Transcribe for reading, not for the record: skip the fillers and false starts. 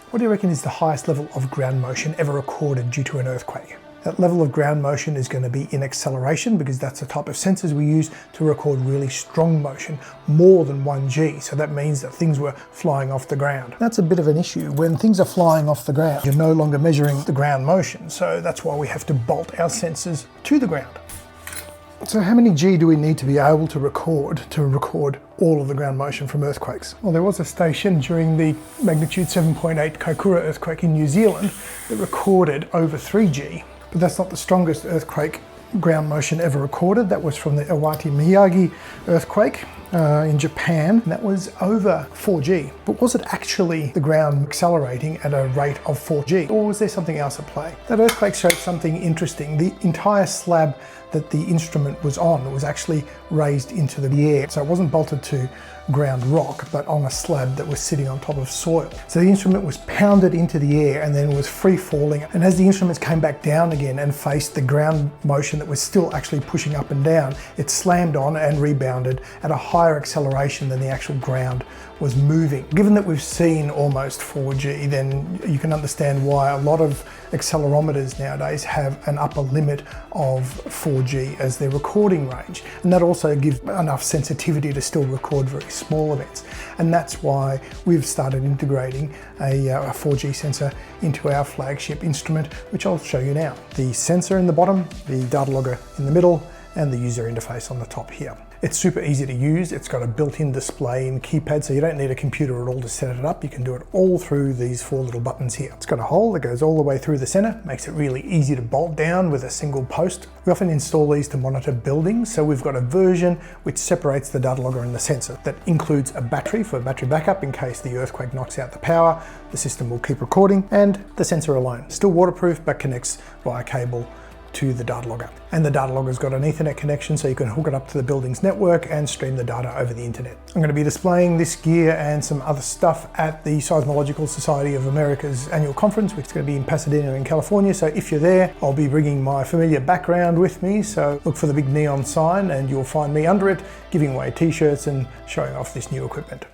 What do you reckon is the highest level of ground motion ever recorded due to an earthquake? That level of ground motion is going to be in acceleration because that's the type of sensors we use to record really strong motion, more than 1G. So that means that things were flying off the ground. That's a bit of an issue. When things are flying off the ground, you're no longer measuring the ground motion. So that's why we have to bolt our sensors to the ground. So how many G do we need to be able to record all of the ground motion from earthquakes? Well, there was a station during the magnitude 7.8 Kaikoura earthquake in New Zealand that recorded over 3G, but that's not the strongest earthquake ground motion ever recorded. That was from the Iwate Miyagi earthquake in Japan. That was over 4G. But was it actually the ground accelerating at a rate of 4G? Or was there something else at play? That earthquake showed something interesting. The entire slab that the instrument was on was actually raised into the air. So it wasn't bolted to ground rock, but on a slab that was sitting on top of soil. So the instrument was pounded into the air and then was free falling. And as the instruments came back down again and faced the ground motion that was still actually pushing up and down, it slammed on and rebounded at a higher acceleration than the actual ground was moving. Given that we've seen almost 4G, then you can understand why a lot of accelerometers nowadays have an upper limit of 4G as their recording range. And that also gives enough sensitivity to still record very small events. And that's why we've started integrating a 4G sensor into our flagship instrument, which I'll show you now. The sensor in the bottom, the data logger in the middle, and the user interface on the top here. It's super easy to use. It's got a built-in display and keypad, so you don't need a computer at all to set it up. You can do it all through these 4 little buttons here. It's got a hole that goes all the way through the center, makes it really easy to bolt down with a single post. We often install these to monitor buildings, so we've got a version which separates the data logger and the sensor. That includes a battery for battery backup in case the earthquake knocks out the power. The system will keep recording, and the sensor alone. Still waterproof, but connects via cable to the data logger. And the data logger's got an Ethernet connection, so you can hook it up to the building's network and stream the data over the internet. I'm going to be displaying this gear and some other stuff at the Seismological Society of America's annual conference, which is going to be in Pasadena in California. So if you're there, I'll be bringing my familiar background with me. So look for the big neon sign and you'll find me under it, giving away t-shirts and showing off this new equipment.